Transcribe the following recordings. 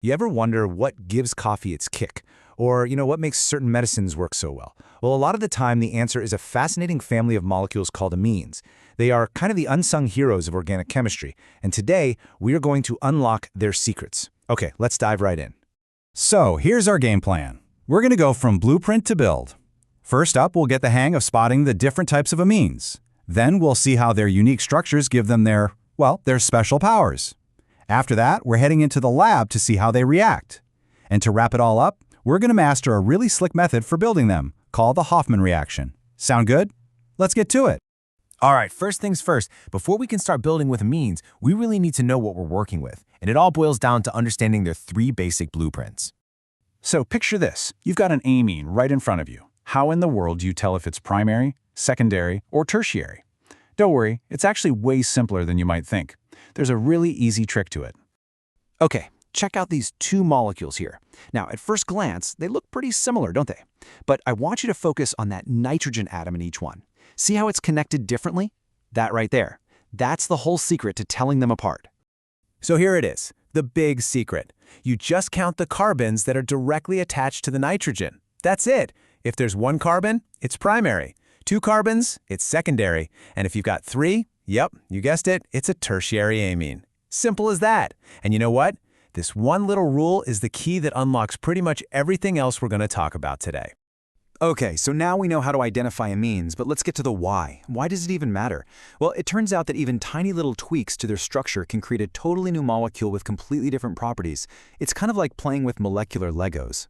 You ever wonder what gives coffee its kick? Or, what makes certain medicines work so well? Well, a lot of the time, the answer is a fascinating family of molecules called amines. They are kind of the unsung heroes of organic chemistry, and today, we are going to unlock their secrets. Okay, let's dive right in. So, here's our game plan. We're going to go from blueprint to build. First up, we'll get the hang of spotting the different types of amines. Then we'll see how their unique structures give them their special powers. After that, we're heading into the lab to see how they react. And to wrap it all up, we're going to master a really slick method for building them, called the Hoffman reaction. Sound good? Let's get to it. All right, first things first, before we can start building with amines, we really need to know what we're working with. And it all boils down to understanding their three basic blueprints. So picture this. You've got an amine right in front of you. How in the world do you tell if it's primary, secondary, or tertiary? Don't worry, it's actually way simpler than you might think. There's a really easy trick to it. Okay, check out these two molecules here. Now, at first glance, they look pretty similar, don't they? But I want you to focus on that nitrogen atom in each one. See how it's connected differently? That right there. That's the whole secret to telling them apart. So here it is, the big secret. You just count the carbons that are directly attached to the nitrogen. That's it. If there's one carbon, it's primary. Two carbons, it's secondary. And if you've got three, yep, you guessed it, it's a tertiary amine. Simple as that. And you know what? This one little rule is the key that unlocks pretty much everything else we're going to talk about today. Okay, so now we know how to identify amines, but let's get to the why. Why does it even matter? Well, it turns out that even tiny little tweaks to their structure can create a totally new molecule with completely different properties. It's kind of like playing with molecular Legos.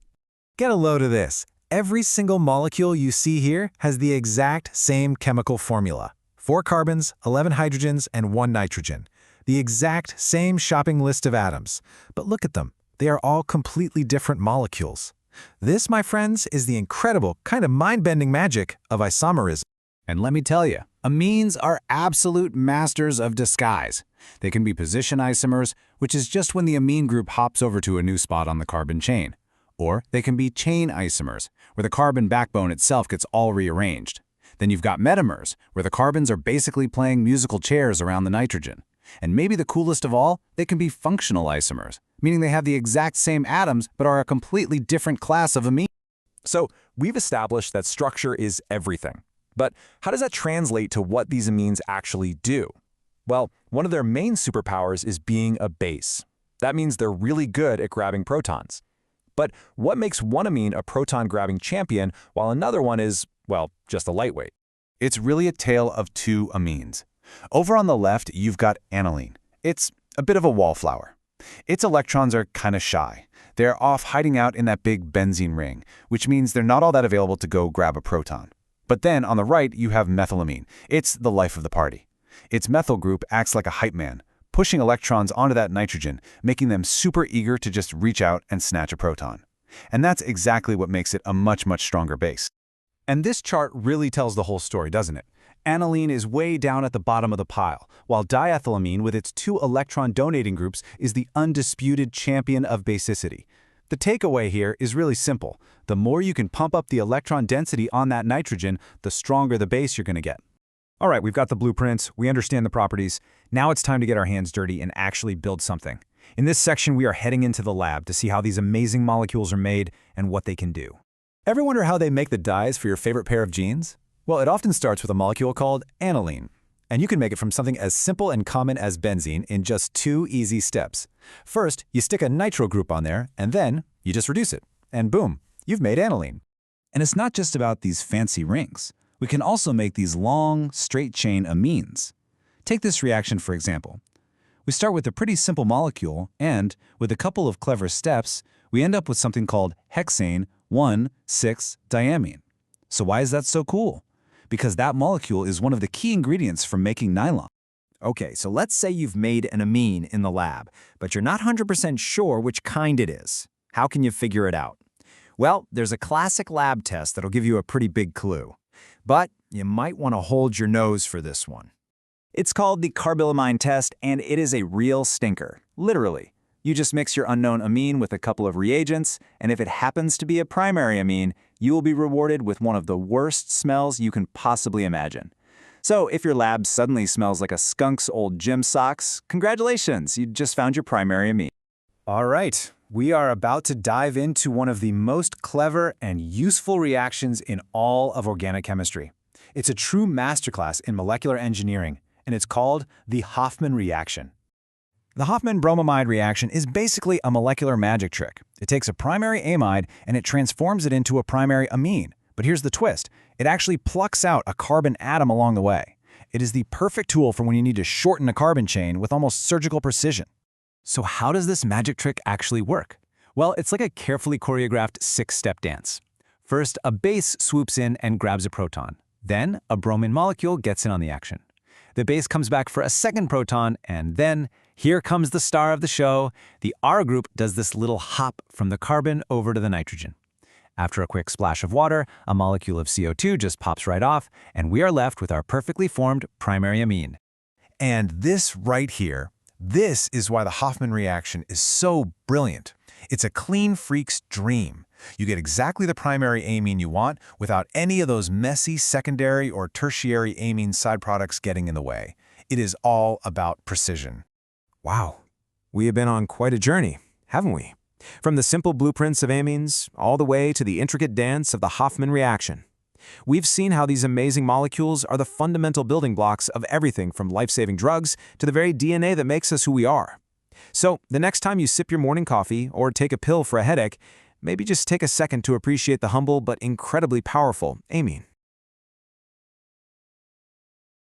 Get a load of this. Every single molecule you see here has the exact same chemical formula. 4 carbons, 11 hydrogens, and 1 nitrogen. The exact same shopping list of atoms. But look at them. They are all completely different molecules. This, my friends, is the incredible, kind of mind-bending magic of isomerism. And let me tell you, amines are absolute masters of disguise. They can be position isomers, which is just when the amine group hops over to a new spot on the carbon chain. Or they can be chain isomers, where the carbon backbone itself gets all rearranged. Then you've got metamers, where the carbons are basically playing musical chairs around the nitrogen. And maybe the coolest of all, they can be functional isomers, meaning they have the exact same atoms but are a completely different class of amine. So we've established that structure is everything. But how does that translate to what these amines actually do? Well, one of their main superpowers is being a base. That means they're really good at grabbing protons. But what makes one amine a proton-grabbing champion while another one is, well, just a lightweight? It's really a tale of two amines. Over on the left, you've got aniline. It's a bit of a wallflower. Its electrons are kind of shy. They're off hiding out in that big benzene ring, which means they're not all that available to go grab a proton. But then on the right, you have methylamine. It's the life of the party. Its methyl group acts like a hype man, pushing electrons onto that nitrogen, making them super eager to just reach out and snatch a proton. And that's exactly what makes it a much, much stronger base. And this chart really tells the whole story, doesn't it? Aniline is way down at the bottom of the pile, while diethylamine with its 2 electron-donating groups is the undisputed champion of basicity. The takeaway here is really simple. The more you can pump up the electron density on that nitrogen, the stronger the base you're going to get. All right, we've got the blueprints, we understand the properties. Now it's time to get our hands dirty and actually build something. In this section, we are heading into the lab to see how these amazing molecules are made and what they can do. Ever wonder how they make the dyes for your favorite pair of jeans? Well, it often starts with a molecule called aniline. And you can make it from something as simple and common as benzene in just 2 easy steps. First, you stick a nitro group on there, and then you just reduce it. And boom, you've made aniline. And it's not just about these fancy rings. We can also make these long, straight-chain amines. Take this reaction, for example. We start with a pretty simple molecule, and with a couple of clever steps, we end up with something called hexane 1,6-diamine. So why is that so cool? Because that molecule is one of the key ingredients for making nylon. Okay, so let's say you've made an amine in the lab, but you're not 100% sure which kind it is. How can you figure it out? Well, there's a classic lab test that'll give you a pretty big clue. But you might want to hold your nose for this one. It's called the carbylamine test, and it is a real stinker, literally. You just mix your unknown amine with a couple of reagents, and if it happens to be a primary amine, you will be rewarded with one of the worst smells you can possibly imagine. So if your lab suddenly smells like a skunk's old gym socks, congratulations, you just found your primary amine. All right, We are about to dive into one of the most clever and useful reactions in all of organic chemistry. It's a true masterclass in molecular engineering, and it's called the Hofmann reaction. The Hofmann-bromamide reaction is basically a molecular magic trick. It takes a primary amide and it transforms it into a primary amine. But here's the twist. It actually plucks out a carbon atom along the way. It is the perfect tool for when you need to shorten a carbon chain with almost surgical precision. So how does this magic trick actually work? Well, it's like a carefully choreographed 6-step dance. First, a base swoops in and grabs a proton. Then, a bromine molecule gets in on the action. The base comes back for a second proton, and then, here comes the star of the show. The R group does this little hop from the carbon over to the nitrogen. After a quick splash of water, a molecule of CO2 just pops right off, and we are left with our perfectly formed primary amine. And this right here, this is why the Hofmann reaction is so brilliant. It's a clean freak's dream. You get exactly the primary amine you want without any of those messy secondary or tertiary amine side products getting in the way. It is all about precision. Wow, we have been on quite a journey, haven't we? From the simple blueprints of amines all the way to the intricate dance of the Hofmann reaction. We've seen how these amazing molecules are the fundamental building blocks of everything from life-saving drugs to the very DNA that makes us who we are. So, the next time you sip your morning coffee or take a pill for a headache, maybe just take a second to appreciate the humble but incredibly powerful amine.